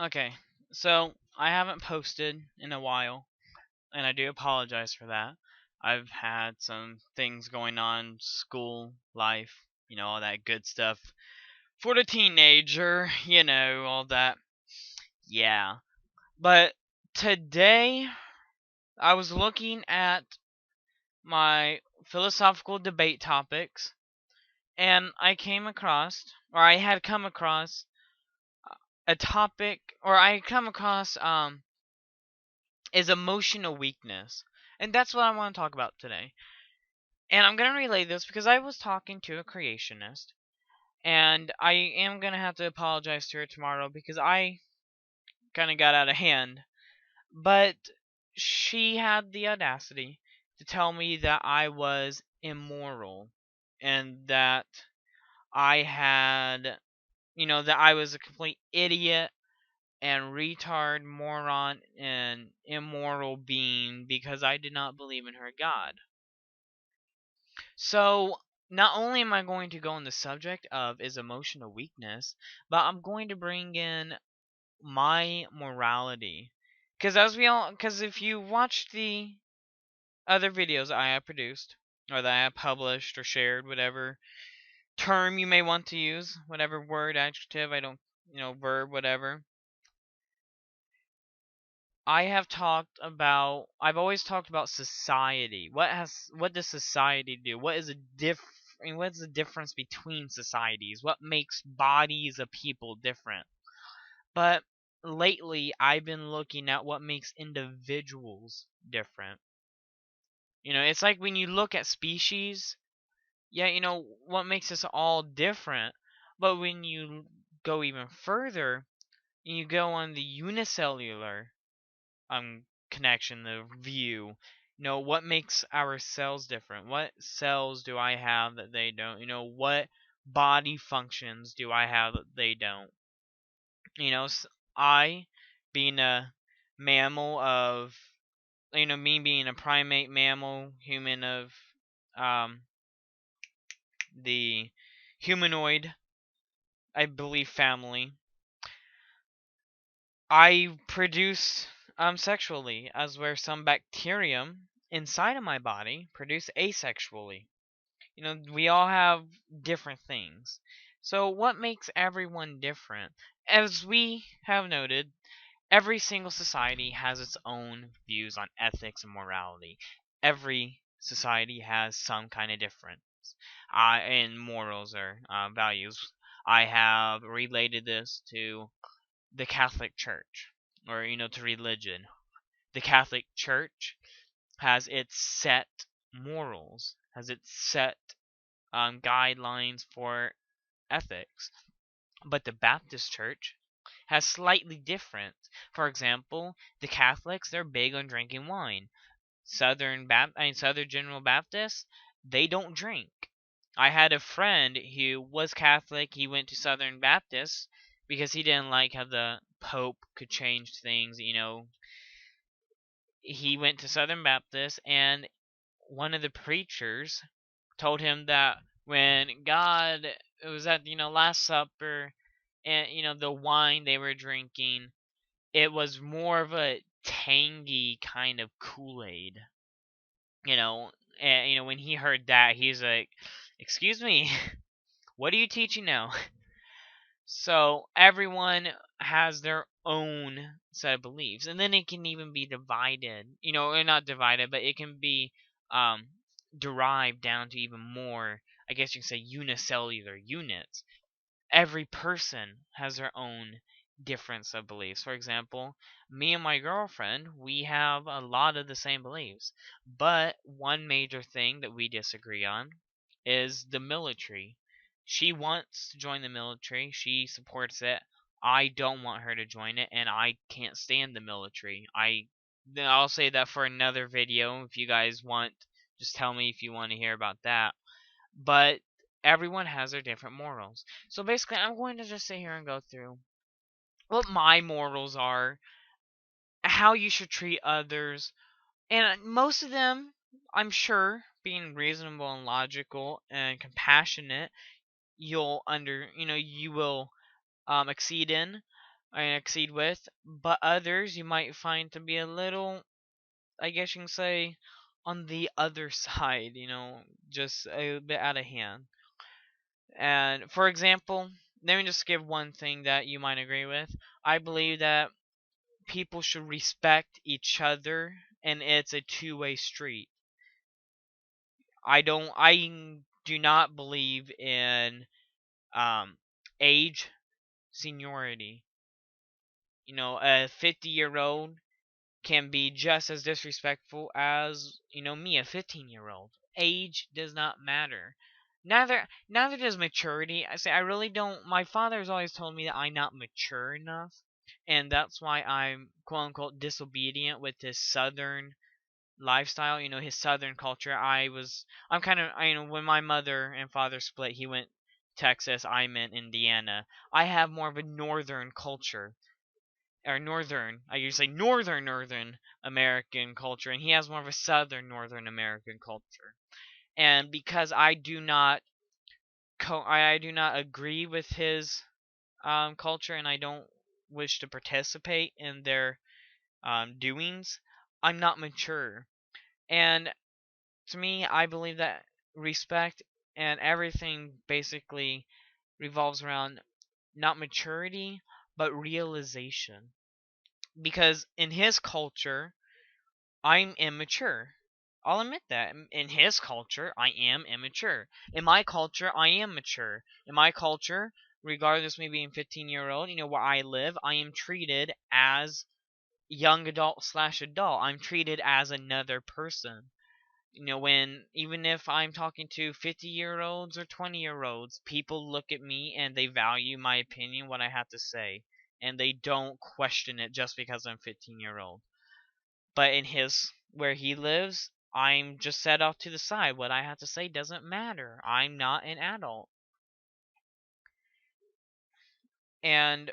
Okay, so I haven't posted in a while, and I do apologize for that. I've had some things going on, school, life, all that good stuff for the teenager, all that. Yeah. But today, I was looking at my philosophical debate topics, and I had come across a topic, or I had come across, is emotional weakness. And that's what I want to talk about today. And I'm going to relay this because I was talking to a creationist, and I am going to have to apologize to her tomorrow because I kind of got out of hand. But she had the audacity to tell me that I was immoral and that I had, that I was a complete idiot and retard, moron, and immoral being because I did not believe in her God. So, not only am I going to go on the subject of is emotional weakness, but I'm going to bring in my morality. Because if you watch the other videos I have produced, or that I have published or shared, whatever term you may want to use, whatever word, adjective, I don't, verb, whatever, I've always talked about society. What does society do? What's the difference between societies? What makes bodies of people different? But lately I've been looking at what makes individuals different. It's like when you look at species, yeah, what makes us all different. But when you go even further, and you go on the unicellular connection, the view. What makes our cells different? What cells do I have that they don't? What body functions do I have that they don't? I, being a mammal of, me being a primate mammal, human of, um, the humanoid, I believe, family, I produce sexually, as where some bacterium inside of my body produce asexually. We all have different things. So what makes everyone different? As we have noted, every single society has its own views on ethics and morality. Every society has some kind of difference in morals or values. I have related this to the Catholic Church, or to religion. The Catholic Church has its set morals, has its set guidelines for ethics, but the Baptist Church has slightly different. For example, the Catholics, they're big on drinking wine. Southern General Baptists, they don't drink. I had a friend who was Catholic. He went to Southern Baptist because he didn't like how the Pope could change things. He went to Southern Baptist, and one of the preachers told him that when God, it was at Last Supper, and the wine they were drinking, it was more of a tangy kind of Kool-Aid. you know and when he heard that, he's like, excuse me, what are you teaching now? So everyone has their own set of beliefs, and then it can even be divided, or not divided, but it can be um derived down to even more, I guess you can say, unicellular units. Every person has their own difference of beliefs. For example, me and my girlfriend, we have a lot of the same beliefs, but one major thing that we disagree on is the military. She wants to join the military, she supports it. I don't want her to join it, and I can't stand the military. I'll say that for another video. If you guys want, just tell me if you want to hear about that. But everyone has their different morals. So basically, I'm going to just sit here and go through what my morals are, how you should treat others, and most of them, I'm sure, being reasonable and logical and compassionate, you will exceed in. and exceed with, but others you might find to be a little, I guess you can say, on the other side, just a bit out of hand. And for example, let me just give one thing that you might agree with. I believe that people should respect each other, and it's a two-way street. I do not believe in um age seniority. A 50-year-old can be just as disrespectful as, me, a 15-year-old. Age does not matter. Neither does maturity. I really don't. My father has always told me that I'm not mature enough, and that's why I'm quote unquote disobedient with this southern lifestyle, his southern culture. I'm kind of, when my mother and father split, he went Texas, I'm in Indiana. I have more of a northern culture, or northern, I usually say northern American culture, and he has more of a southern Northern American culture. And because I do not agree with his culture, and I don't wish to participate in their doings, I'm not mature. And to me, I believe that respect and everything basically revolves around not maturity, but realization. Because in his culture, I'm immature. I'll admit that. In his culture, I am immature. In my culture, I am mature. In my culture, regardless of me being 15-year-old, where I live, I am treated as young adult slash adult. I'm treated as another person. When even if I'm talking to 50-year-olds or 20-year-olds, people look at me and they value my opinion, what I have to say, and they don't question it just because I'm 15-year-old. But in his where he lives, I'm just set off to the side. What I have to say doesn't matter. I'm not an adult. And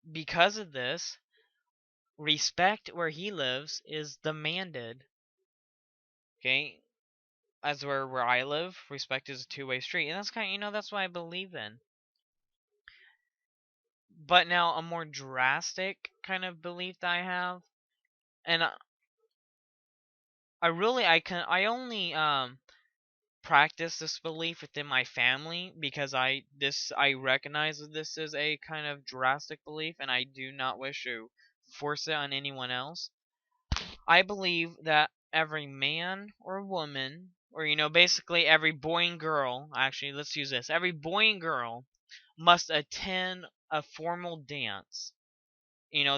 because of this, respect where he lives is demanded. Okay? As where I live, respect is a two-way street. And that's kind of, that's what I believe in. But now a more drastic kind of belief that I have, and I only practice this belief within my family because I recognize that this is a kind of drastic belief, and I do not wish to force it on anyone else. I believe that every man or woman, or basically every boy and girl, actually let's use this, every boy and girl must attend a formal dance.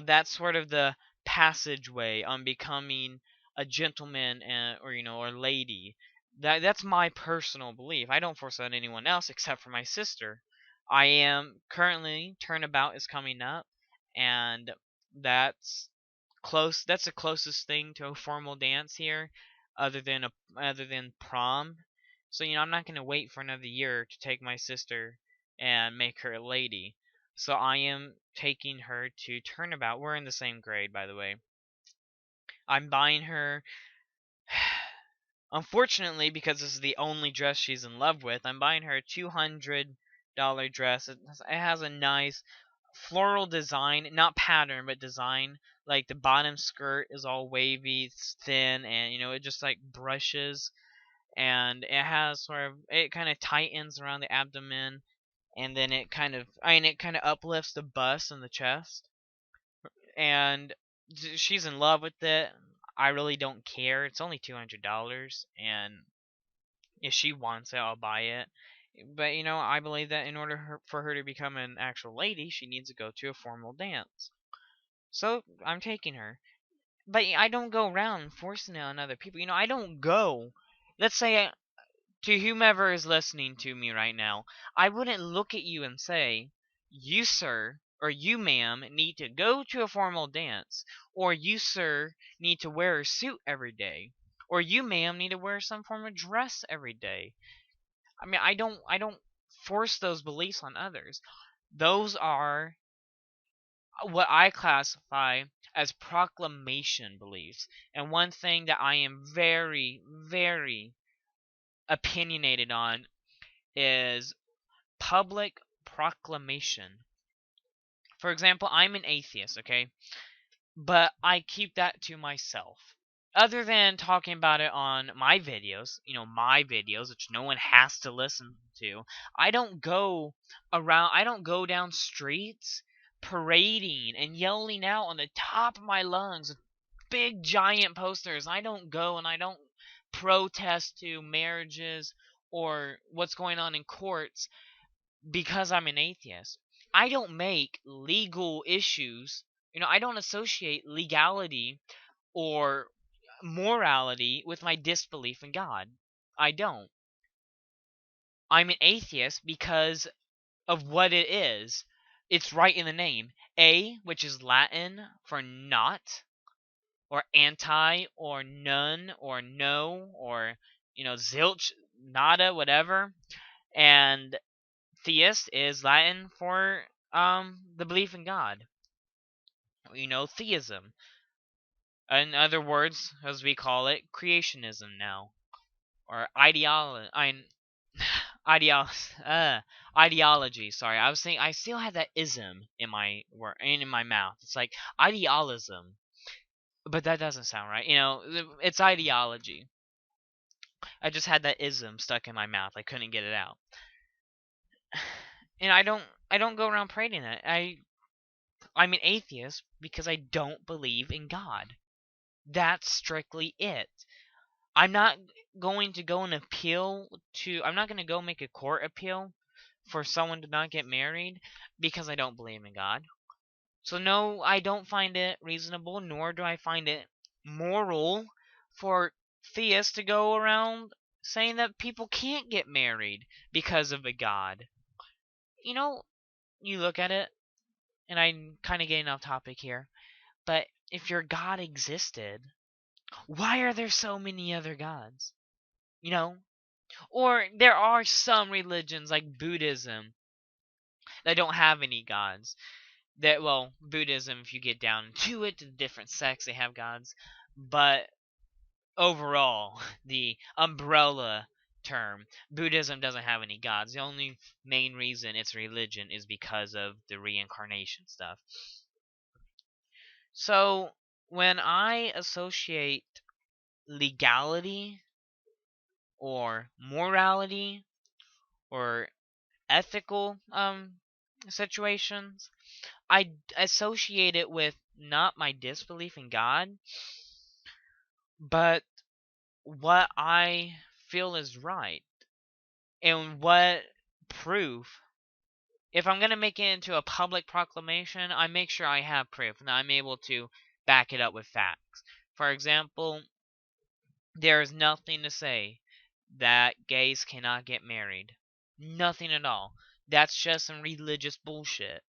That's sort of the passageway on becoming a gentleman, or lady. That's my personal belief. I don't force it on anyone else except for my sister. I am currently turnabout is coming up, and that's that's the closest thing to a formal dance here, other than prom. So I'm not gonna wait for another year to take my sister and make her a lady. So I am taking her to turnabout. We're in the same grade, by the way. I'm buying her. Unfortunately, because this is the only dress she's in love with, I'm buying her a $200 dress. It has a nice floral design, not pattern, but design. Like the bottom skirt is all wavy, it's thin, and it just like brushes, and it kind of tightens around the abdomen, and then it kind of uplifts the bust and the chest, and she's in love with it. I really don't care. It's only $200, and if she wants it, I'll buy it. But I believe that in order for her to become an actual lady, she needs to go to a formal dance. So I'm taking her. But I don't go around forcing it on other people. I don't go. Let's say to whomever is listening to me right now, I wouldn't look at you and say, "You, sir, or you, ma'am, need to go to a formal dance," or "You, sir, need to wear a suit every day," or "You, ma'am, need to wear some form of dress every day." I mean, I don't force those beliefs on others. Those are what I classify as proclamation beliefs. And one thing that I am very, very opinionated on is public proclamation. For example, I'm an atheist, okay? But I keep that to myself. Other than talking about it on my videos, my videos, which no one has to listen to, I don't go down streets parading and yelling out on the top of my lungs with big giant posters. I don't go and I don't protest to marriages or what's going on in courts because I'm an atheist. I don't make legal issues, I don't associate legality or morality with my disbelief in God. I don't. I'm an atheist because of what it is. It's right in the name. Which is Latin for not, or anti, or none, or no, or, zilch, nada, whatever. And theist is Latin for the belief in God. Theism. In other words, as we call it, creationism now, or ideology. Sorry, I was saying I still had that ism in my word and in my mouth. It's like idealism, but that doesn't sound right. It's ideology. I just had that ism stuck in my mouth. I couldn't get it out. And I don't go around prating it. I'm an atheist because I don't believe in God. That's strictly it. I'm not going to go and I'm not going to go make a court appeal for someone to not get married because I don't believe in God. So no, I don't find it reasonable, nor do I find it moral for theists to go around saying that people can't get married because of a God. You look at it, and I'm kind of getting off topic here, but if your God existed, why are there so many other gods? Or there are some religions like Buddhism that don't have any gods. Buddhism, if you get down to it, the different sects, they have gods. But overall, the umbrella term, Buddhism doesn't have any gods. The only main reason it's religion is because of the reincarnation stuff. So, when I associate legality or morality or ethical situations, I associate it with not my disbelief in God, but what I feel is right and what proof. If I'm going to make it into a public proclamation, I make sure I have proof and I'm able to back it up with facts. For example, there is nothing to say that gays cannot get married. Nothing at all. That's just some religious bullshit.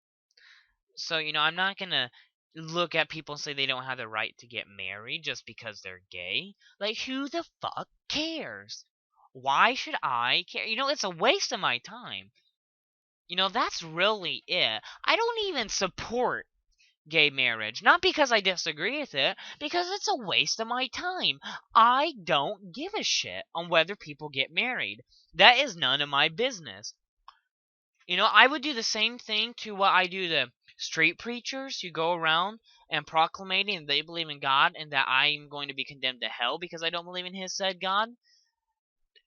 So, I'm not going to look at people and say they don't have the right to get married just because they're gay. Like, who the fuck cares? Why should I care? It's a waste of my time. That's really it. I don't even support gay marriage. Not because I disagree with it, because it's a waste of my time. I don't give a shit on whether people get married. That is none of my business. I would do the same thing to what I do to street preachers who go around and proclamating they believe in God and that I'm going to be condemned to hell because I don't believe in his said God.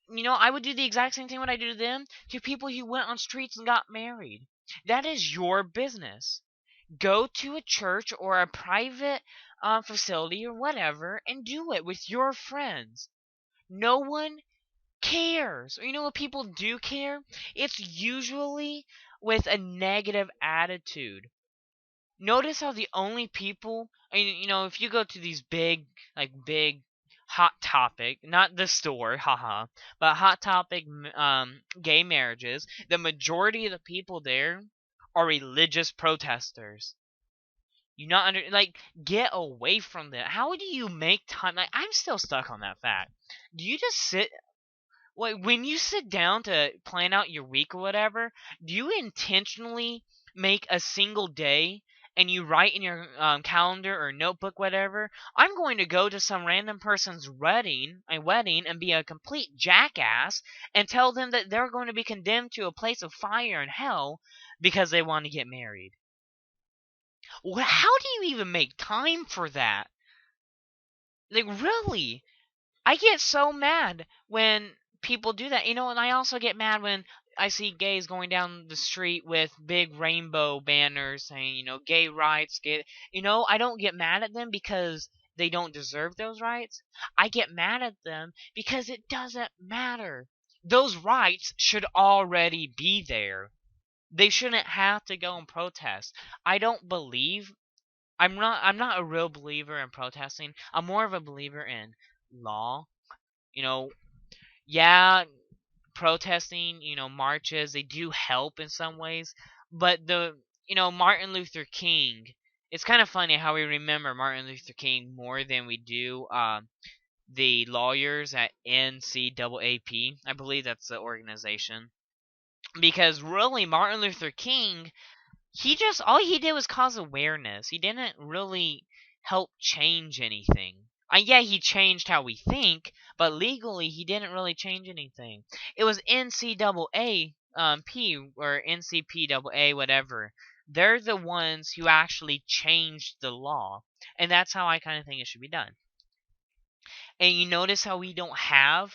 I would do the exact same thing what I do to them to people who went on streets and got married. That is your business. Go to a church or a private facility or whatever and do it with your friends. No one cares. Or what people do care? It's usually with a negative attitude. Notice how the only people, if you go to these big Hot Topic, not the store, haha, but Hot Topic gay marriages, the majority of the people there are religious protesters. Get away from that. How do you make time? I'm still stuck on that fact. Do you just sit when you sit down to plan out your week or whatever, do you intentionally make a single day and you write in your calendar or notebook, whatever, I'm going to go to some random person's wedding and be a complete jackass and tell them that they're going to be condemned to a place of fire and hell because they want to get married? How do you even make time for that? Like, really? I get so mad when people do that. And I also get mad when I see gays going down the street with big rainbow banners saying, gay rights, gay. I don't get mad at them because they don't deserve those rights. I get mad at them because it doesn't matter. Those rights should already be there. They shouldn't have to go and protest. I don't believe I'm not a real believer in protesting. I'm more of a believer in law. You know, yeah, protesting, marches, they do help in some ways, but Martin Luther King, it's kind of funny how we remember Martin Luther King more than we do the lawyers at NCAAP. I believe that's the organization. Because really, Martin Luther King, all he did was cause awareness. He didn't really help change anything. Yeah, he changed how we think, but legally he didn't really change anything. It was NCAA P or NCPAA whatever. They're the ones who actually changed the law, and that's how I kind of think it should be done. And you notice how we don't have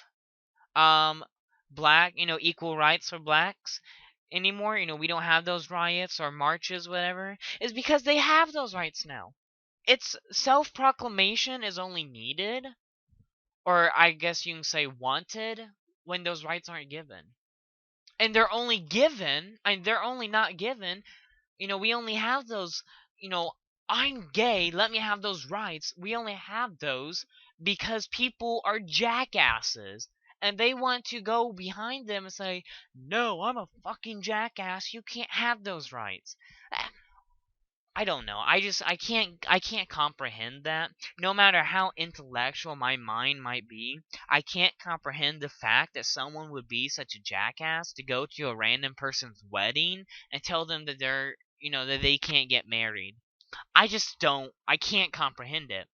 um black, equal rights for blacks anymore. We don't have those riots or marches, whatever. Is because they have those rights now. It's self-proclamation is only needed, or I guess you can say wanted, when those rights aren't given. And they're only given, and they're only not given. We only have those, you know, I'm gay, let me have those rights. We only have those because people are jackasses. And they want to go behind them and say, no, I'm a fucking jackass. You can't have those rights. I don't know. I can't comprehend that. No matter how intellectual my mind might be, I can't comprehend the fact that someone would be such a jackass to go to a random person's wedding and tell them that that they can't get married. I can't comprehend it.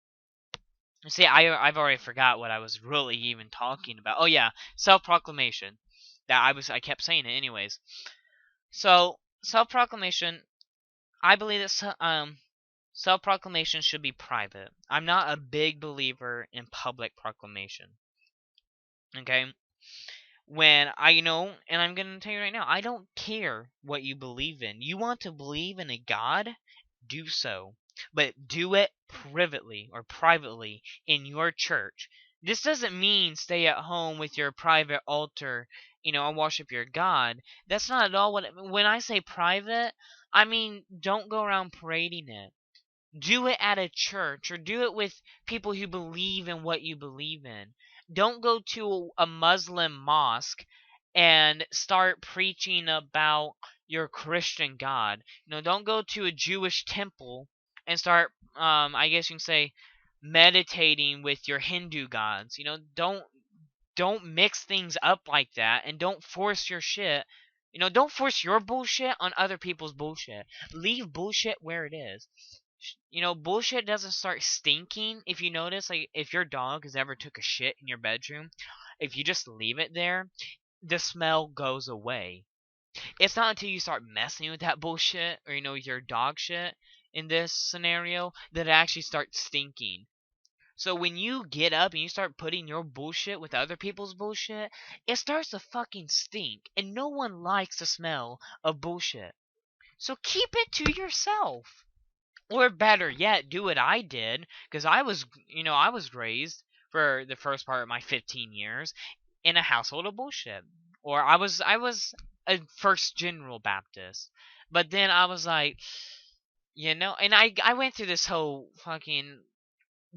See, I've already forgot what I was really even talking about. Oh yeah, self-proclamation. I kept saying it anyways. So, self-proclamation, I believe that self-proclamation should be private. I'm not a big believer in public proclamation. Okay? When and I'm going to tell you right now, I don't care what you believe in. You want to believe in a God? Do so. But do it privately in your church. This doesn't mean stay at home with your private altar, and worship your God. That's not at all when I say private, I mean don't go around parading it. Do it at a church or do it with people who believe in what you believe in. Don't go to a Muslim mosque and start preaching about your Christian God. Don't go to a Jewish temple and start I guess you can say meditating with your Hindu gods. Don't mix things up like that, and don't force your shit. Don't force your bullshit on other people's bullshit. Leave bullshit where it is. Bullshit doesn't start stinking. If you notice, like, if your dog has ever took a shit in your bedroom, if you just leave it there, the smell goes away. It's not until you start messing with that bullshit, or your dog shit in this scenario, that it actually starts stinking. So when you get up and you start putting your bullshit with other people's bullshit, it starts to fucking stink, and no one likes the smell of bullshit. So keep it to yourself. Or better yet, do what I did, because I was raised for the first part of my 15 years in a household of bullshit. Or I was a first general Baptist. But then I was like, and I went through this whole fucking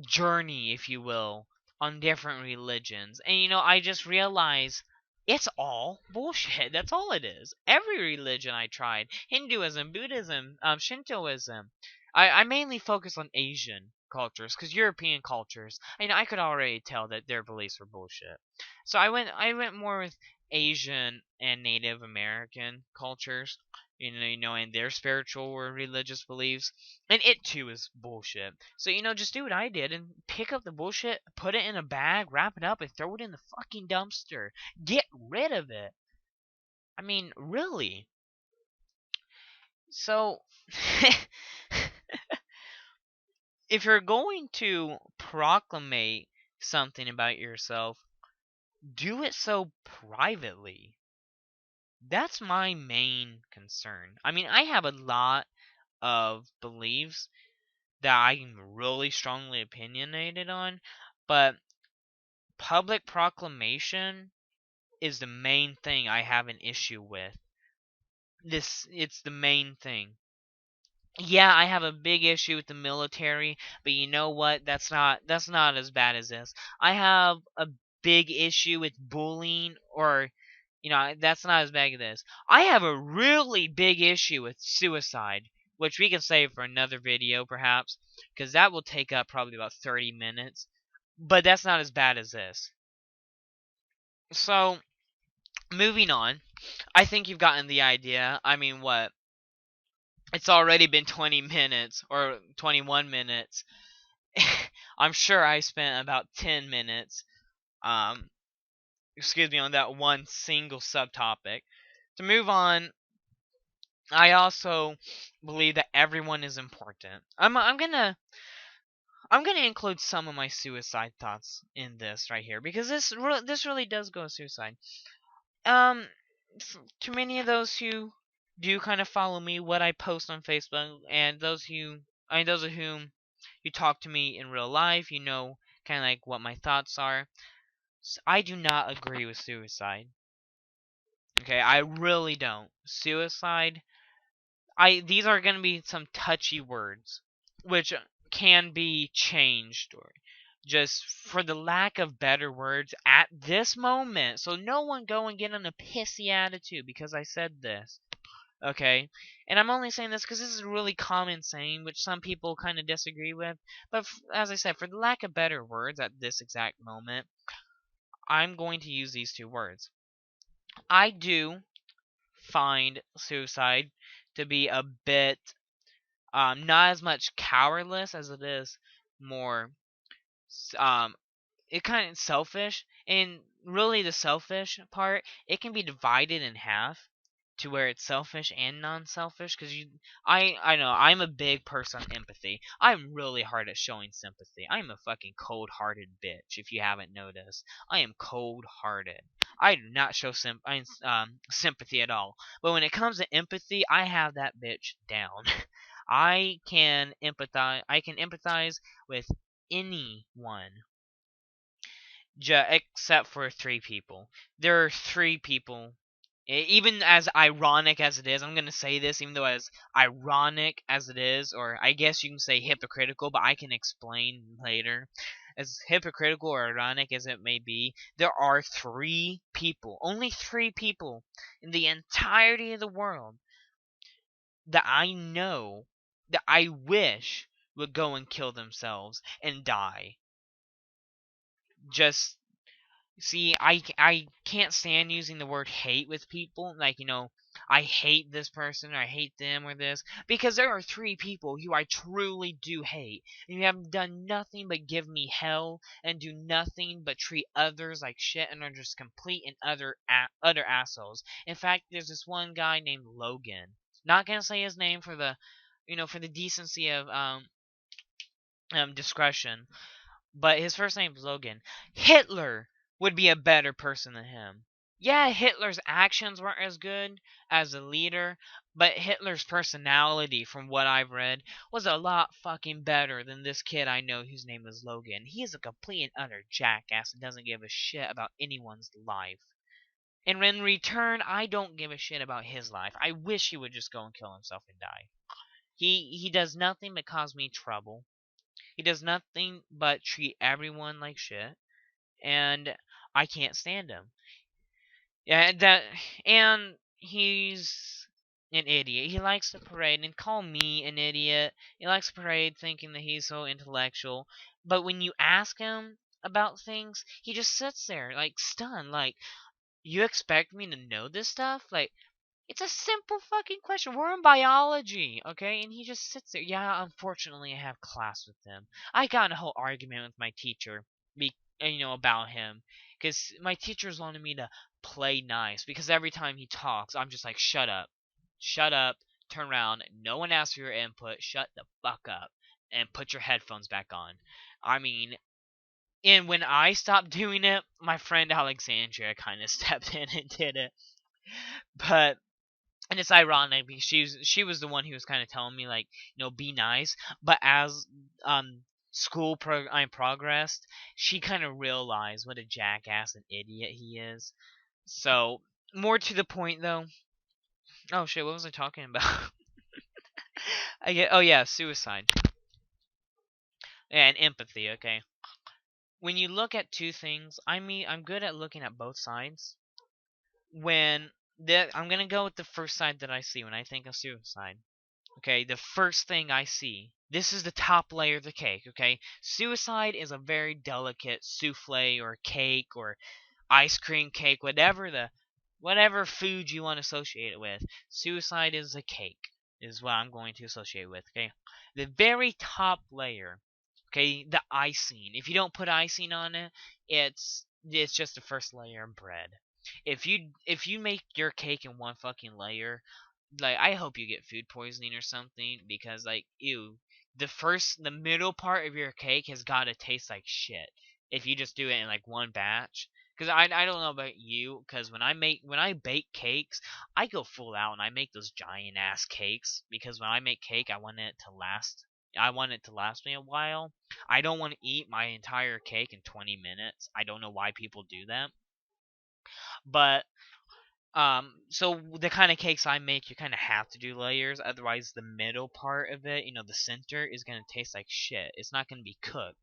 journey, if you will, on different religions. And I just realized it's all bullshit. That's all it is. Every religion I tried, Hinduism, Buddhism, Shintoism. I mainly focus on Asian cultures, because European cultures, I could already tell that their beliefs were bullshit. So I went more with Asian and Native American cultures, and their spiritual or religious beliefs, and it too is bullshit. So just do what I did and pick up the bullshit, put it in a bag, wrap it up, and throw it in the fucking dumpster. Get rid of it. I mean, really. So If you're going to proclamate something about yourself, do it so privately. That's my main concern. I mean, I have a lot of beliefs that I'm really strongly opinionated on, but public proclamation is the main thing I have an issue with. It's the main thing. Yeah, I have a big issue with the military, but you know what? That's not as bad as this. I have a big issue with bullying, or that's not as bad as this. I have a really big issue with suicide, which we can save for another video perhaps, because that will take up probably about 30 minutes. But that's not as bad as this. So, moving on. I think you've gotten the idea. I mean, what? It's already been 20 minutes or 21 minutes. I'm sure I spent about 10 minutes um on that one single subtopic. To move on, I also believe that everyone is important. I'm gonna include some of my suicide thoughts in this right here, because this really does go to suicide. Um, to many of those who do kind of follow me, what I post on Facebook, and those of whom you talk to me in real life, kind of like what my thoughts are. I do not agree with suicide. Okay, I really don't. Suicide. These are going to be some touchy words, which can be changed, or just for the lack of better words at this moment. So no one go and get in a pissy attitude because I said this. Okay, and I'm only saying this because this is a really common saying, which some people kind of disagree with. But as I said, for the lack of better words at this exact moment, I'm going to use these two words. I do find suicide to be a bit not as much cowardless as it is more um it kind of selfish. And really, the selfish part, it can be divided in half to where it's selfish and non-selfish, because I know I'm a big person on empathy. I'm really hard at showing sympathy. I'm a fucking cold-hearted bitch, if you haven't noticed. I am cold-hearted. I do not show sympathy at all. But when it comes to empathy, I have that bitch down. I can empathize with anyone, except for three people. There are three people. Even as ironic as it is, I'm gonna say this, even though as ironic as it is, or I guess you can say hypocritical, but I can explain later. As hypocritical or ironic as it may be, there are three people, only three people in the entirety of the world that I know, that I wish would go and kill themselves and die. Just see, I can't stand using the word hate with people. Like, I hate this person, or I hate them, or this. Because there are three people who I truly do hate. And you have done nothing but give me hell, and do nothing but treat others like shit, and are just complete and utter assholes. In fact, there's this one guy named Logan. Not gonna say his name for the decency of discretion. But his first name is Logan. Hitler would be a better person than him. Yeah, Hitler's actions weren't as good as a leader, but Hitler's personality, from what I've read, was a lot fucking better than this kid I know whose name is Logan. He is a complete and utter jackass and doesn't give a shit about anyone's life. And in return, I don't give a shit about his life. I wish he would just go and kill himself and die. He does nothing but cause me trouble. He does nothing but treat everyone like shit, and I can't stand him. Yeah, and he's an idiot. He likes to parade and call me an idiot. He likes to parade thinking that he's so intellectual, but when you ask him about things, he just sits there like stunned, like, you expect me to know this stuff? Like, it's a simple fucking question. We're in biology, okay? And he just sits there. Yeah, unfortunately, I have class with him. I got in a whole argument with my teacher, about him, because my teachers wanted me to play nice. Because every time he talks, I'm just like, shut up, shut up. turn around, no one asked for your input, shut the fuck up, and put your headphones back on. I mean, and when I stopped doing it, my friend Alexandria kind of stepped in and did it. But and it's ironic because she was the one who was kind of telling me, like, be nice. But as I progressed, she kind of realized what a jackass and idiot he is. So, more to the point though. Oh shit, what was I talking about? Oh yeah, suicide and empathy. Okay, when you look at two things, I'm good at looking at both sides. When I'm gonna go with the first side that I see when I think of suicide. Okay, the first thing I see. This is the top layer of the cake, okay? Suicide is a very delicate souffle or cake or ice cream cake, whatever food you want to associate it with. Suicide is a cake, is what I'm going to associate with, okay? The very top layer, okay, the icing. If you don't put icing on it, it's just the first layer of bread. If you make your cake in one fucking layer, like, I hope you get food poisoning or something, because, like, ew, the middle part of your cake has got to taste like shit if you just do it in like one batch. Because I don't know about you, because when I bake cakes, I go full out and I make those giant ass cakes, because when I make cake, I want it to last me a while. I don't want to eat my entire cake in 20 minutes. I don't know why people do that. But so the kind of cakes I make, you kind of have to do layers, otherwise the middle part of it, the center, is going to taste like shit. It's not going to be cooked.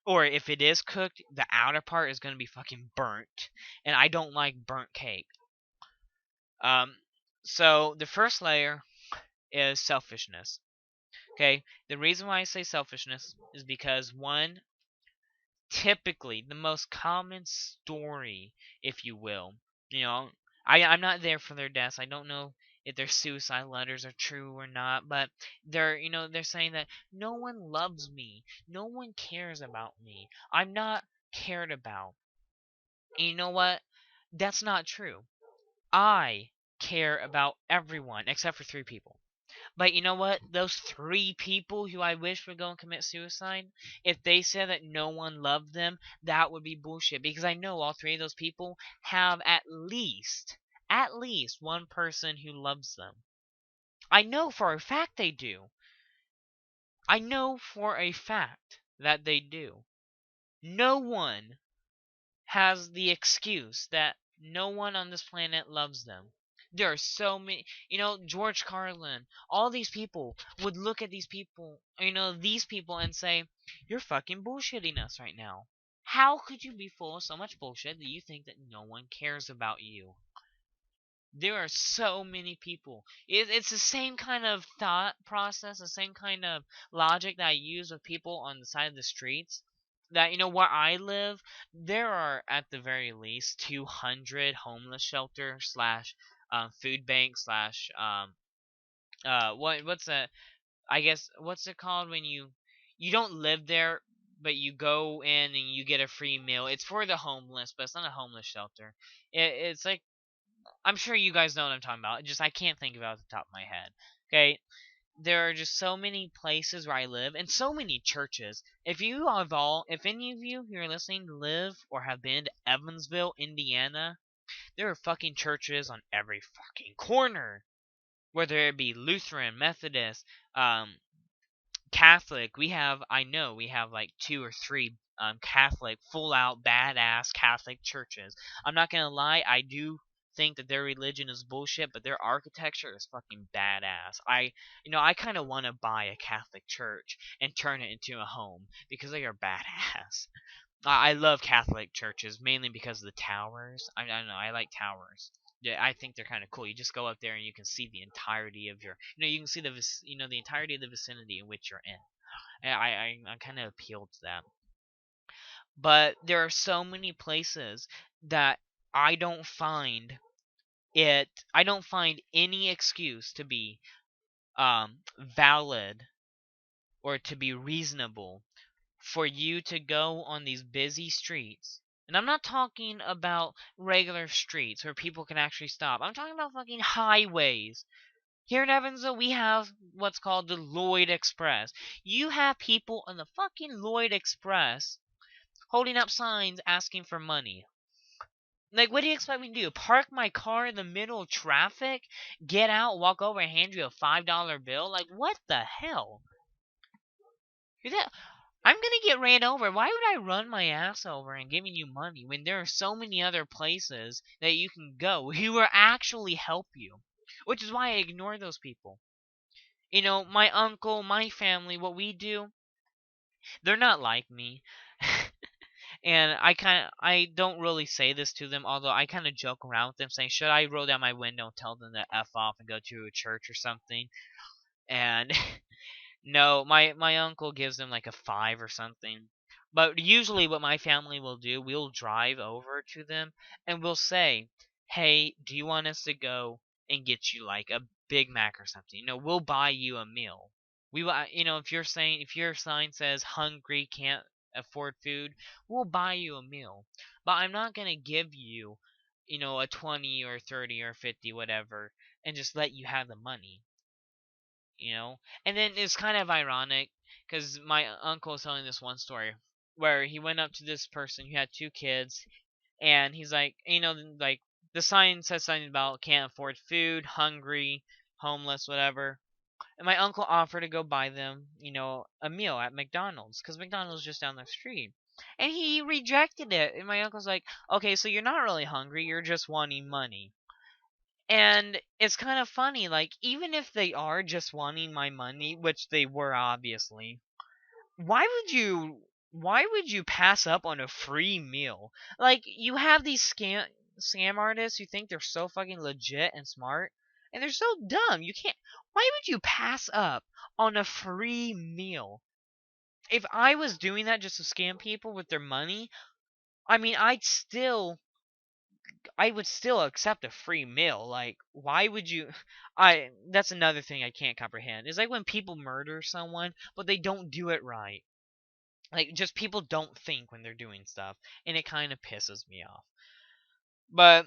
Or if it is cooked, the outer part is going to be fucking burnt, and I don't like burnt cake. Um so the first layer is selfishness. Okay? The reason why I say selfishness is because, one, typically the most common story, if you will. You know, I'm not there for their deaths. I don't know if their suicide letters are true or not, but they're saying that no one loves me, no one cares about me, I'm not cared about. And you know what? That's not true. I care about everyone except for three people. But you know what? Those three people who I wish would go and commit suicide, if they said that no one loved them, that would be bullshit. Because I know all three of those people have at least one person who loves them. I know for a fact they do. I know for a fact that they do. No one has the excuse that no one on this planet loves them. There are so many, George Carlin, all these people would look at these people and say, "You're fucking bullshitting us right now. How could you be full of so much bullshit that you think that no one cares about you?" There are so many people. It's the same kind of thought process, the same kind of logic that I use with people on the side of the streets. That, where I live, there are at the very least 200 homeless shelter slash food bank slash what's that? I guess, what's it called when you don't live there, but you go in and you get a free meal. It's for the homeless, but it's not a homeless shelter. It's like, I'm sure you guys know what I'm talking about. Just I can't think of it off the top of my head. Okay, there are just so many places where I live, and so many churches. If any of you who are listening live or have been to Evansville, Indiana, there are fucking churches on every fucking corner. Whether it be Lutheran, Methodist, Catholic, we have like two or three Catholic, full out badass Catholic churches. I'm not gonna lie, I do think that their religion is bullshit, but their architecture is fucking badass. I kind of want to buy a Catholic church and turn it into a home because they are badass. I love Catholic churches mainly because of the towers. I don't know. I like towers. Yeah, I think they're kind of cool. You just go up there and you can see the entirety of you can see the entirety of the vicinity in which you're in. And I'm kind of appealed to that. But there are so many places that I don't find I don't find any excuse to be valid or to be reasonable for you to go on these busy streets. And I'm not talking about regular streets where people can actually stop. I'm talking about fucking highways Here in Evansville, we have what's called the Lloyd Express. You have people on the fucking Lloyd Express holding up signs asking for money. Like, what do you expect me to do? Park my car in the middle of traffic? Get out, walk over, and hand you a $5 bill? Like, what the hell? I'm gonna get ran over. Why would I run my ass over and giving you money when there are so many other places that you can go who will actually help you? Which is why I ignore those people. You know, my uncle, my family, what we do, they're not like me. And I don't really say this to them, although I kind of joke around with them saying, should I roll down my window and tell them to F off and go to a church or something? And no, my uncle gives them like a 5 or something. But usually what my family will do, we'll drive over to them and we'll say, "Hey, do you want us to go and get you like a Big Mac or something? You know, we'll buy you a meal. We will, you know, if your sign says hungry, can't afford food, we'll buy you a meal. But I'm not going to give you, you know, a 20 or 30 or 50 whatever and just let you have the money." You know, and then it's kind of ironic because my uncle was telling this one story where he went up to this person who had 2 kids, and he's like, you know, like the sign says something about can't afford food, hungry, homeless, whatever. And my uncle offered to go buy them, you know, a meal at McDonald's because McDonald's just down the street. And he rejected it. And my uncle's like, okay, so you're not really hungry, you're just wanting money. And it's kind of funny, like, even if they are just wanting my money, which they were obviously, why would you pass up on a free meal? Like, you have these scam artists who think they're so fucking legit and smart, and they're so dumb. You can't Why would you pass up on a free meal? If I was doing that just to scam people with their money, I mean, I would still accept a free meal. Like, why would you? I That's another thing I can't comprehend. It's like when people murder someone, but they don't do it right. Like, just people don't think when they're doing stuff, and it kind of pisses me off. But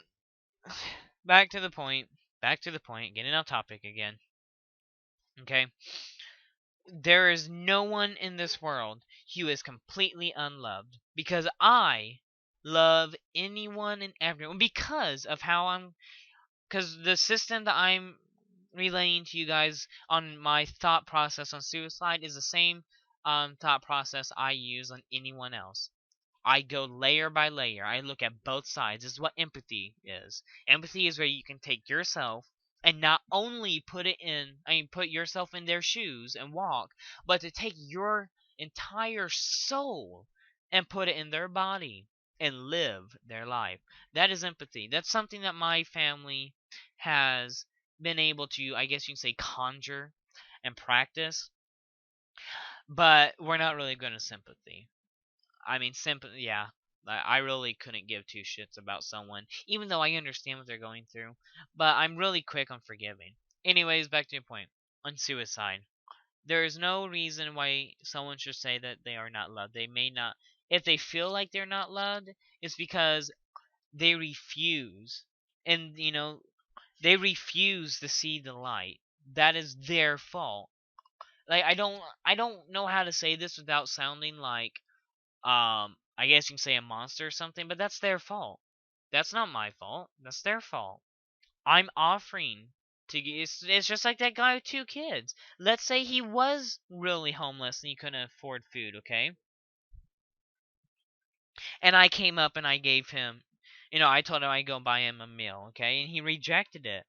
back to the point. Back to the point. Getting off topic again. Okay. There is no one in this world who is completely unloved because I love anyone and everyone because of how because the system that I'm relaying to you guys on my thought process on suicide is the same thought process I use on anyone else. I go layer by layer. I look at both sides. This is what empathy is. Empathy is where you can take yourself and not only put yourself in their shoes and walk, but to take your entire soul and put it in their body and live their life. That is empathy. That's something that my family has been able to, I guess you can say, conjure and practice, but we're not really good at sympathy. I mean, sympathy, yeah. I really couldn't give 2 shits about someone, even though I understand what they're going through. But I'm really quick on forgiving. Anyways, back to your point on suicide. There is no reason why someone should say that they are not loved. They may not. If they feel like they're not loved, it's because they refuse. And, you know, they refuse to see the light. That is their fault. Like, I don't know how to say this without sounding like I guess you can say a monster or something, but that's their fault. That's not my fault. That's their fault. I'm offering to it's just like that guy with 2 kids. Let's say he was really homeless and he couldn't afford food, okay? And I came up and I gave him, you know, I told him I'd go buy him a meal, okay? And he rejected it.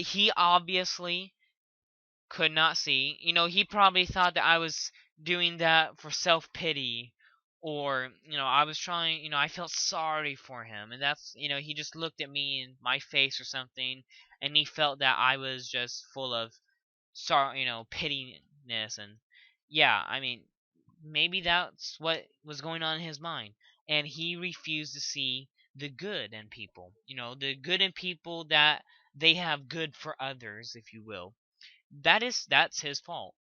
He obviously could not see. You know, he probably thought that I was doing that for self pity, or, you know, I was trying, you know, I felt sorry for him. And that's, you know, he just looked at me in my face or something, and he felt that I was just full of sorry, you know, pityness. And yeah, I mean, maybe that's what was going on in his mind. And he refused to see the good in people, you know, the good in people, that they have good for others, if you will. That's his fault.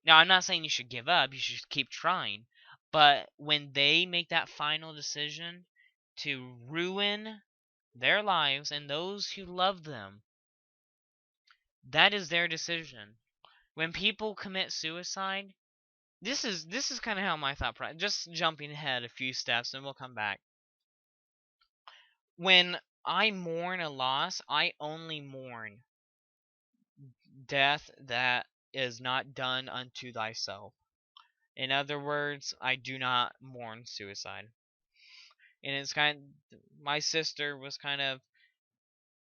Now, I'm not saying you should give up, you should keep trying, but when they make that final decision to ruin their lives and those who love them, That is their decision. When people commit suicide, this is kind of how my thought process. Just jumping ahead a few steps, and we'll come back. When I mourn a loss, I only mourn death that is not done unto thyself. In other words, I do not mourn suicide. And it's my sister was kind of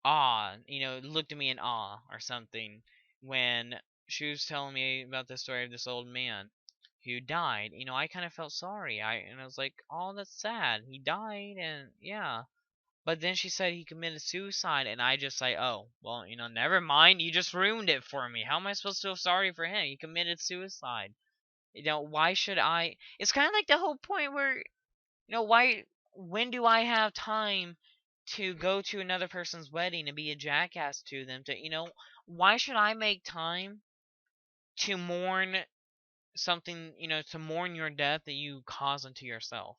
looked at me in awe or something when she was telling me about the story of this old man who died. I kind of felt sorry. I was like, "Oh, that's sad. He died." And yeah. But then she said he committed suicide, and I just like, "Oh, well, never mind. You just ruined it for me. How am I supposed to feel sorry for him? He committed suicide. Why should I?" It's kind of like the whole point where, why when do I have time to go to another person's wedding and be a jackass to them? Why should I make time to mourn something, to mourn your death that you cause unto yourself?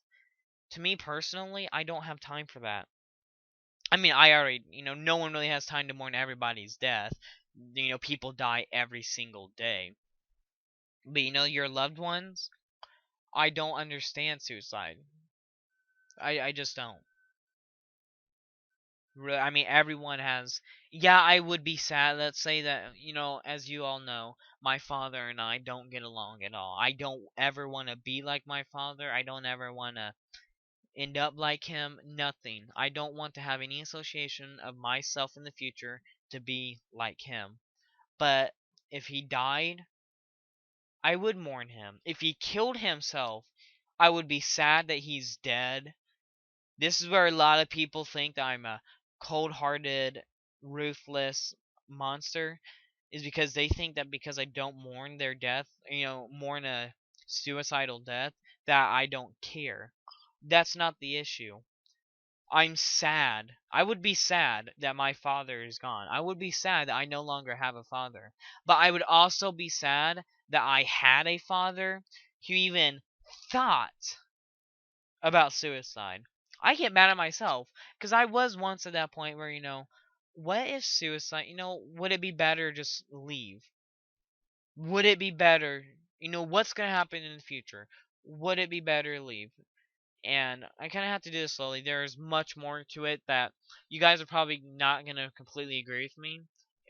To me personally, I don't have time for that. I mean, I already, no one really has time to mourn everybody's death. People die every single day. But your loved ones, I don't understand suicide. I just don't. I mean, everyone has. Yeah, I would be sad. Let's say that, as you all know, my father and I don't get along at all. I don't ever want to be like my father. I don't ever want to end up like him. Nothing. I don't want to have any association of myself in the future to be like him. But if he died, I would mourn him. If he killed himself, I would be sad that he's dead. This is where a lot of people think that I'm a cold-hearted, ruthless monster, is because they think that because I don't mourn their death, mourn a suicidal death, that I don't care. That's not the issue. I'm sad. I would be sad that my father is gone. I would be sad that I no longer have a father. But I would also be sad that I had a father who even thought about suicide. I get mad at myself because I was once at that point where, what if suicide, would it be better just leave? Would it be better, what's going to happen in the future? Would it be better to leave? And I kind of have to do this slowly. There's much more to it that you guys are probably not going to completely agree with me.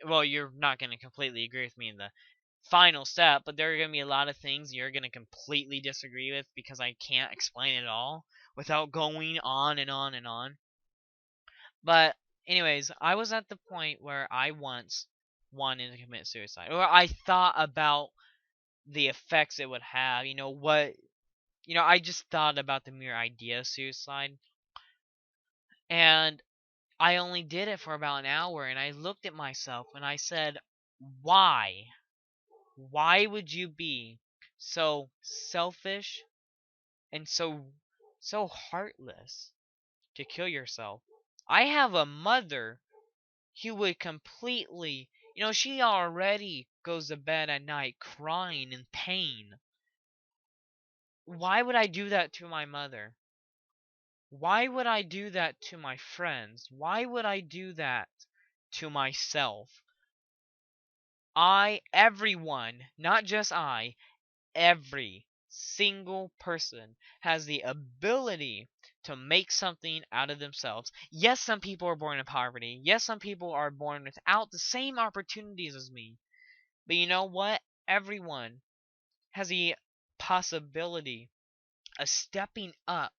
Well, you're not going to completely agree with me in the final step, but there are going to be a lot of things you're going to completely disagree with because I can't explain it all without going on and on and on. But anyways, I was at the point where I once wanted to commit suicide, or I thought about the effects it would have. I just thought about the mere idea of suicide, and I only did it for about an hour, and I looked at myself and I said, "Why? Why would you be so selfish and so heartless to kill yourself?" I have a mother who would completely, she already goes to bed at night crying in pain. Why would I do that to my mother? Why would I do that to my friends? Why would I do that to myself? Everyone, not just every single person has the ability to make something out of themselves. Yes, some people are born in poverty. Yes, some people are born without the same opportunities as me. But you know what? Everyone has the possibility of stepping up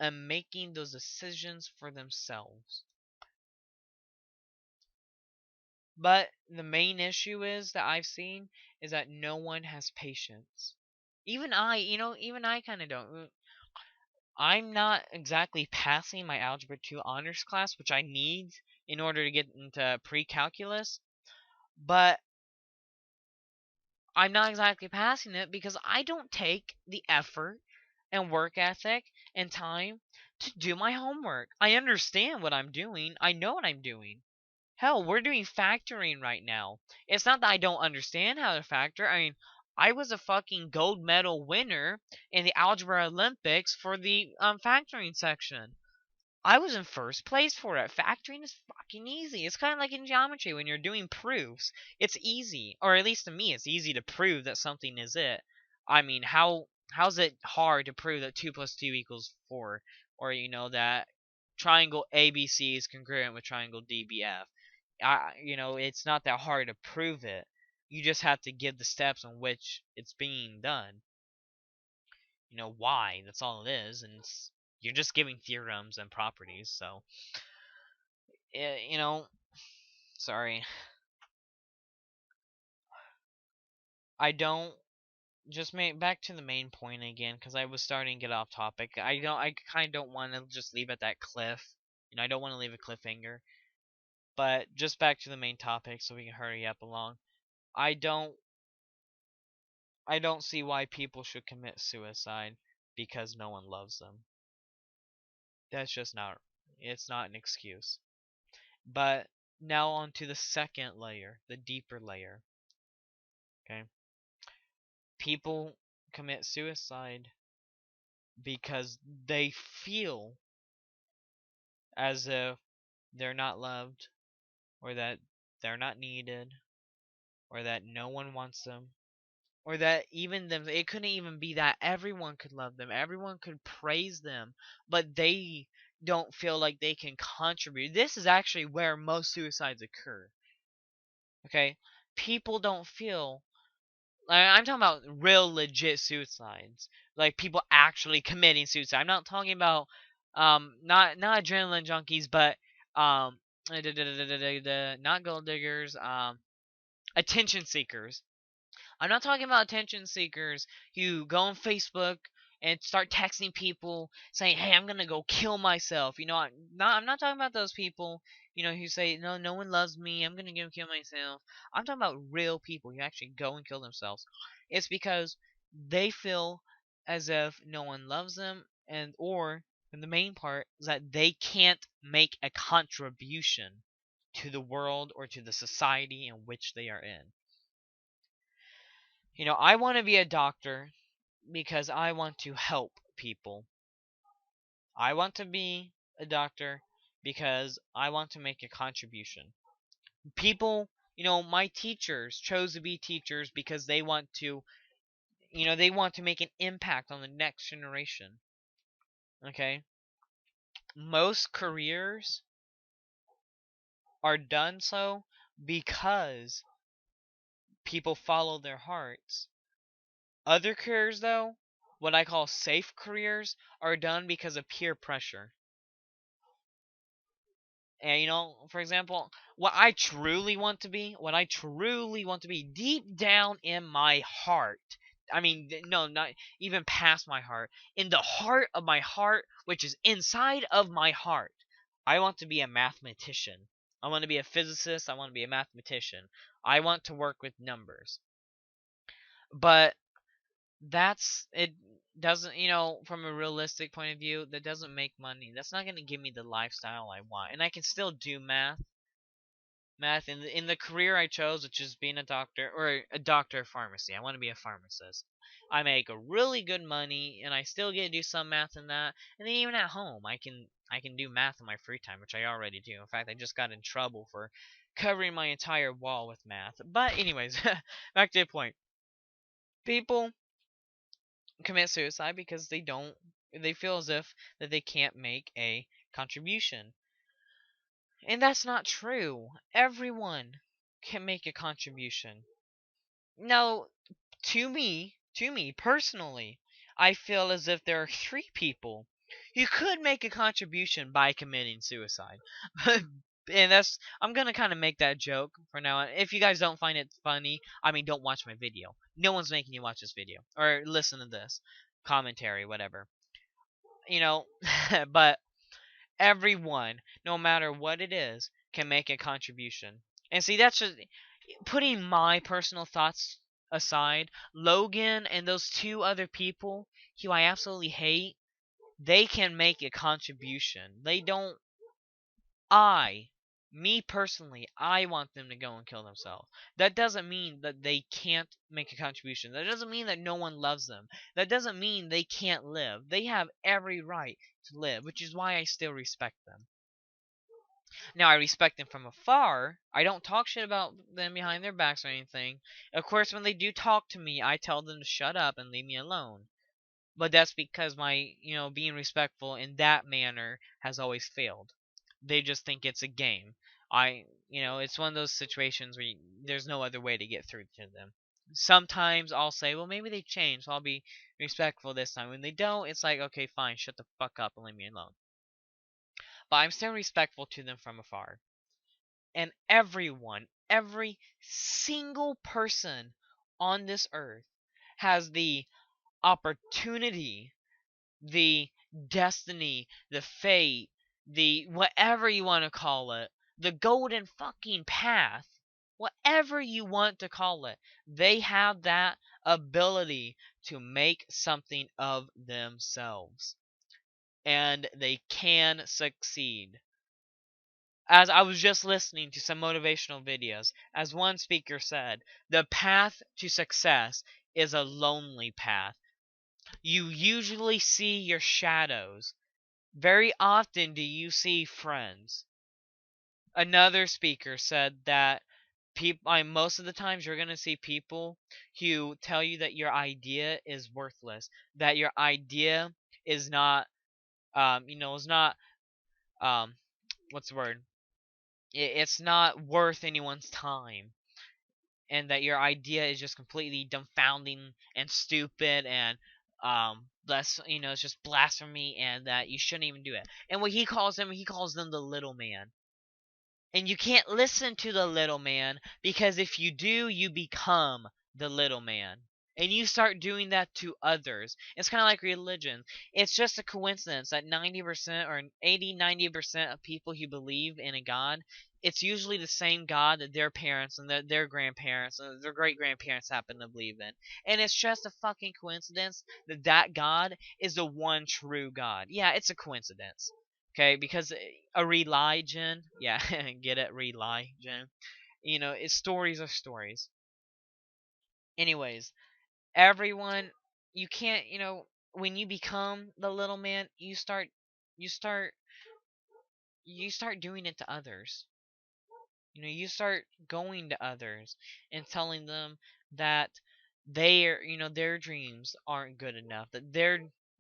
and making those decisions for themselves. But the main issue is that I've seen is that no one has patience. Even I kind of don't. I'm not exactly passing my Algebra 2 honors class, which I need in order to get into pre-calculus, but I'm not exactly passing it because I don't take the effort and work ethic and time to do my homework. I understand what I'm doing. I know what I'm doing. Hell, we're doing factoring right now. It's not that I don't understand how to factor. I mean, I was a fucking gold medal winner in the Algebra Olympics for the factoring section. I was in first place for it. Factoring is fucking easy. It's kind of like in geometry when you're doing proofs. It's easy, or at least to me, it's easy to prove that something is it. I mean, how's it hard to prove that 2 plus 2 equals 4, or that triangle ABC is congruent with triangle DBF? It's not that hard to prove it. You just have to give the steps on which it's being done. Why? That's all it is, and you're just giving theorems and properties. So, sorry, I don't just make back to the main point again because I was starting to get off topic. I kind of don't want to just leave at that cliff. I don't want to leave a cliffhanger. But just back to the main topic so we can hurry up along. I don't see why people should commit suicide because no one loves them. That's just not, it's not an excuse. But now on to the second layer, the deeper layer. Okay? People commit suicide because they feel as if they're not loved, or that they're not needed, or that no one wants them, or that even them, it couldn't even be that everyone could love them, everyone could praise them, but they don't feel like they can contribute. This is actually where most suicides occur. Okay? People don't feel, I'm talking about real legit suicides, like people actually committing suicide. I'm not talking about not adrenaline junkies, but not gold diggers, attention seekers. I'm not talking about attention seekers who go on Facebook and start texting people saying, "Hey, I'm gonna go kill myself." I'm not talking about those people. Who say, "No, no one loves me. I'm gonna go kill myself." I'm talking about real people who actually go and kill themselves. It's because they feel as if no one loves them, and the main part is that they can't make a contribution to the world or to the society in which they are in. I want to be a doctor because I want to help people. I want to be a doctor because I want to make a contribution. People, my teachers chose to be teachers because they want to, make an impact on the next generation. Okay? Most careers are done so because people follow their hearts. Other careers, though, what I call safe careers, are done because of peer pressure. And for example, what I truly want to be, deep down in my heart. I mean, no, not even past my heart. In the heart of my heart, which is inside of my heart, I want to be a mathematician. I want to be a physicist. I want to be a mathematician. I want to work with numbers. But that's it doesn't from a realistic point of view, that doesn't make money. That's not going to give me the lifestyle I want, and I can still do math in the career I chose, which is being a doctor, or a doctor of pharmacy. I want to be a pharmacist. I make a really good money, and I still get to do some math in that. And then even at home, I can do math in my free time, which I already do. In fact, I just got in trouble for covering my entire wall with math. But anyways, back to the point. People commit suicide because they feel as if that they can't make a contribution. And that's not true. Everyone can make a contribution. Now, to me personally, I feel as if there are 3 people who could make a contribution by committing suicide. And I'm gonna kind of make that joke for now. If you guys don't find it funny, I mean, don't watch my video. No one's making you watch this video or listen to this commentary, whatever. But everyone, no matter what it is, can make a contribution. And see, that's just putting my personal thoughts aside. Logan and those 2 other people who I absolutely hate, they can make a contribution. They don't. Me personally, I want them to go and kill themselves. That doesn't mean that they can't make a contribution. That doesn't mean that no one loves them. That doesn't mean they can't live. They have every right to live, which is why I still respect them. Now, I respect them from afar. I don't talk shit about them behind their backs or anything. Of course, when they do talk to me, I tell them to shut up and leave me alone. But that's because my, being respectful in that manner has always failed. They just think it's a game. It's one of those situations where there's no other way to get through to them. Sometimes I'll say, well, maybe they changed, so I'll be respectful this time. When they don't, it's like, okay, fine, shut the fuck up and leave me alone. But I'm still respectful to them from afar. And everyone, every single person on this earth has the opportunity, the destiny, the fate, the whatever you want to call it, the golden fucking path, whatever you want to call it, they have that ability to make something of themselves. And they can succeed. As I was just listening to some motivational videos, as one speaker said, the path to success is a lonely path. You usually see your shadows. Very often do you see friends. Another speaker said that most of the times you're going to see people who tell you that your idea is worthless, that your idea is not, is not, um, what's the word? It's not worth anyone's time, and that your idea is just completely dumbfounding and stupid and it's just blasphemy, and that you shouldn't even do it. And what he calls them the little man. And you can't listen to the little man, because if you do, you become the little man. And you start doing that to others. It's kind of like religion. It's just a coincidence that 90% or 80-90% of people who believe in a God, it's usually the same God that their parents and their grandparents and their great grandparents happen to believe in. And it's just a fucking coincidence that that God is the one true God. Yeah, it's a coincidence. Okay, because a religion, yeah, get it, religion. It's stories are stories. Anyways, everyone, you can't, when you become the little man, you start, you start doing it to others. You start going to others and telling them that their dreams aren't good enough, that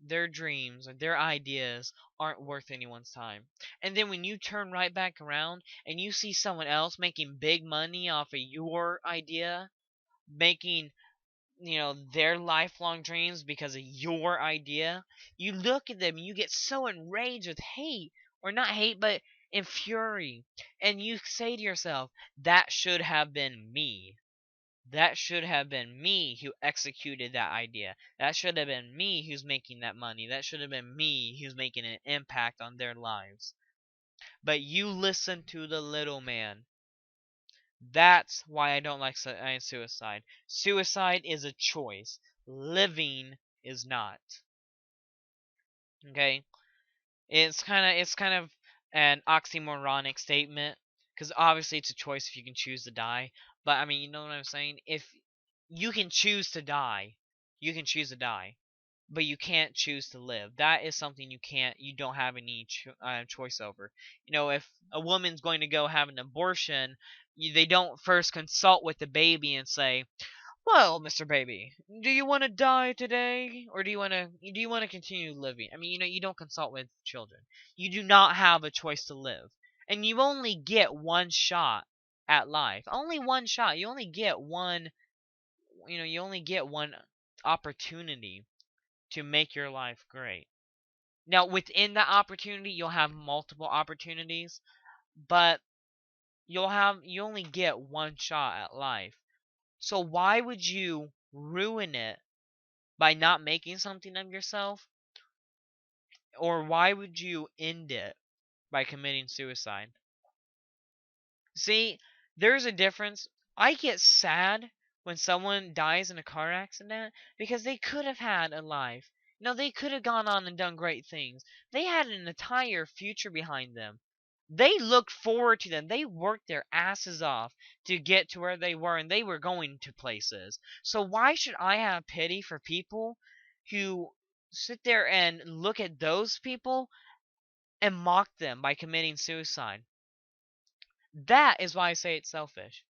their dreams or their ideas aren't worth anyone's time. And then when you turn right back around and you see someone else making big money off of your idea, making their lifelong dreams because of your idea, you look at them and you get so enraged with hate, or not hate, but in fury, and you say to yourself, that should have been me. That should have been me who executed that idea. That should have been me who's making that money. That should have been me who's making an impact on their lives. But you listen to the little man. That's why I don't like suicide. Suicide is a choice. Living is not. Okay? It's kind of an oxymoronic statement, because obviously it's a choice if you can choose to die. But I mean, you know what I'm saying? If you can choose to die, you can choose to die, but you can't choose to live. That is something you don't have any choice over. If a woman's going to go have an abortion, they don't first consult with the baby and say, well, Mr. Baby, do you want to die today, or do you want to continue living? I mean, you don't consult with children. You do not have a choice to live. And you only get one shot at life. Only one shot. You only get one opportunity to make your life great. Now, within that opportunity, you'll have multiple opportunities, but you only get one shot at life. So why would you ruin it by not making something of yourself? Or why would you end it by committing suicide? See, there's a difference. I get sad when someone dies in a car accident, because they could have had a life. They could have gone on and done great things. They had an entire future behind them. They looked forward to them. They worked their asses off to get to where they were, and they were going to places. So why should I have pity for people who sit there and look at those people and mock them by committing suicide? That is why I say it's selfish.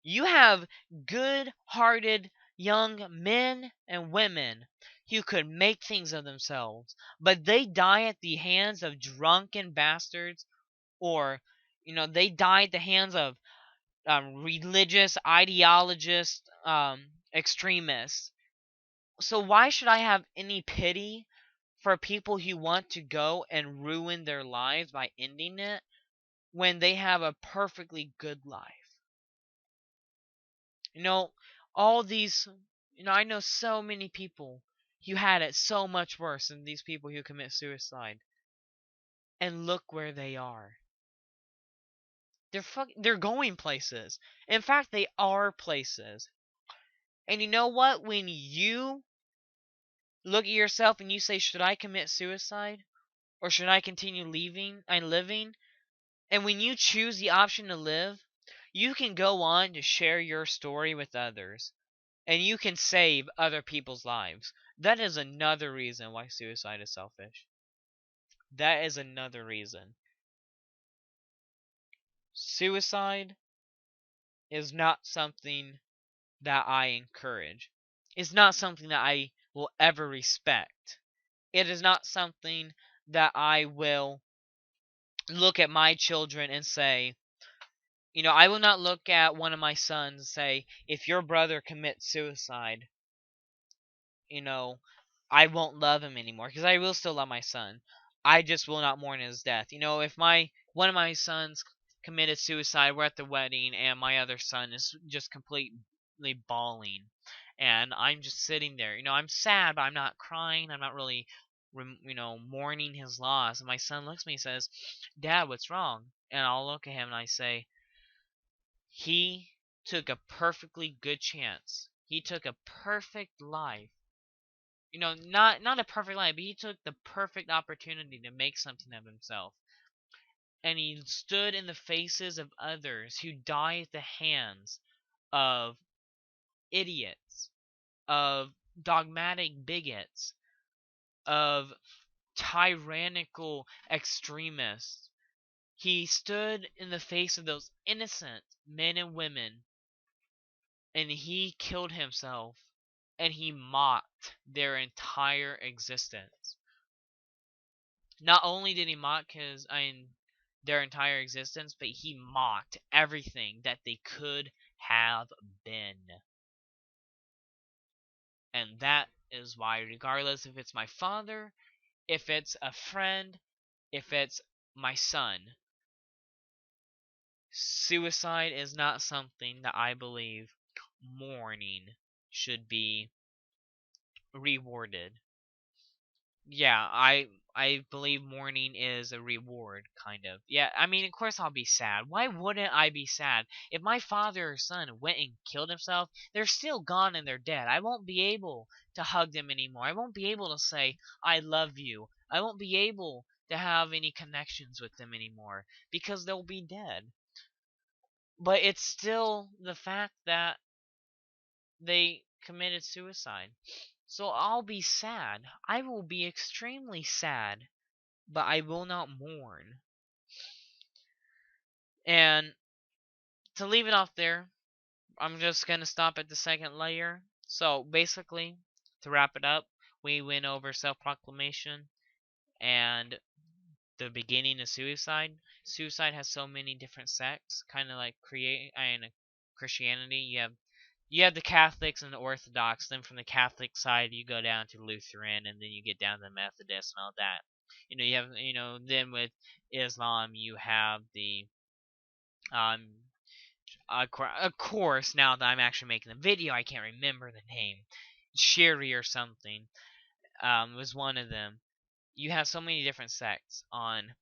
You have good-hearted young men and women who could make things of themselves, but they die at the hands of drunken bastards, or they die at the hands of religious ideologists, extremists. So why should I have any pity for people who want to go and ruin their lives by ending it when they have a perfectly good life? You know, all these, I know so many people who had it so much worse than these people who commit suicide. And look where they are. They're going places. In fact, they are places. And you know what? When you look at yourself and you say, should I commit suicide? Or should I continue living? And when you choose the option to live, you can go on to share your story with others. And you can save other people's lives. That is another reason why suicide is selfish. That is another reason. Suicide is not something that I encourage. It's not something that I will ever respect. It is not something that I will look at my children and say, I will not look at one of my sons and say, if your brother commits suicide, you know, I won't love him anymore, because I will still love my son. I just will not mourn his death. If one of my sons committed suicide, we're at the wedding, and my other son is just completely bawling, and I'm just sitting there. I'm sad, but I'm not crying. I'm not really, mourning his loss. And my son looks at me and says, "Dad, what's wrong?" And I'll look at him and I say, "He took a perfectly good chance. He took a perfect life. Not a perfect life, but he took the perfect opportunity to make something of himself. And he stood in the faces of others who die at the hands of idiots, of dogmatic bigots, of tyrannical extremists. He stood in the face of those innocent men and women, and he killed himself, and he mocked their entire existence. Not only did he mock their entire existence, but he mocked everything that they could have been. And that is why, regardless if it's my father, if it's a friend, if it's my son, suicide is not something that I believe mourning should be rewarded. Yeah, I believe mourning is a reward, kind of. Yeah, I mean, of course I'll be sad. Why wouldn't I be sad? If my father or son went and killed himself, they're still gone and they're dead. I won't be able to hug them anymore. I won't be able to say, I love you. I won't be able to have any connections with them anymore because they'll be dead. But it's still the fact that they committed suicide. So I'll be sad. I will be extremely sad, but I will not mourn. And to leave it off there, I'm just going to stop at the second layer. So basically, to wrap it up, we went over self-proclamation and the beginning of suicide. Suicide has so many different sects, kind of like Christianity. You have the Catholics and the Orthodox. Then from the Catholic side, you go down to Lutheran, and then you get down to the Methodist and all that. You have then with Islam, you have the um. Of course, now that I'm actually making the video, I can't remember the name. Shiri or something was one of them. You have so many different sects on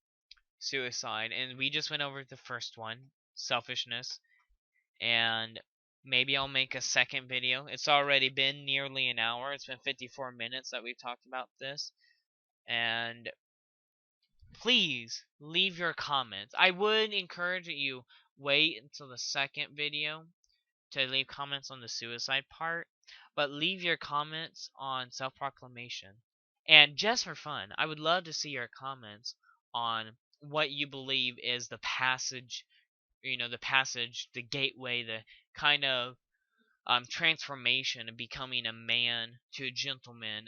suicide, and we just went over the first one, selfishness, and maybe I'll make a second video. It's already been nearly an hour. It's been 54 minutes that we've talked about this, and please leave your comments. I would encourage that you wait until the second video to leave comments on the suicide part, but leave your comments on self-proclamation. And just for fun, I would love to see your comments on what you believe is the passage the passage, the gateway, the kind of transformation of becoming a man to a gentleman,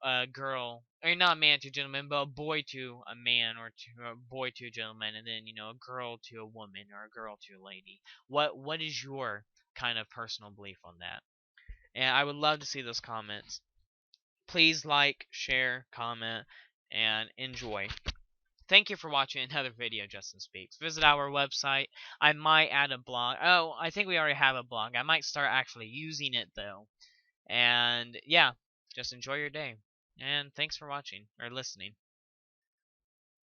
a girl, or not a man to a gentleman, but a boy to a man, or to a boy to a gentleman, and then a girl to a woman, or a girl to a lady. What is your kind of personal belief on that? And I would love to see those comments. Please like, share, comment, and enjoy. Thank you for watching another video, Justin Speaks. Visit our website. I might add a blog. Oh, I think we already have a blog. I might start actually using it, though. And yeah, just enjoy your day. And thanks for watching or listening.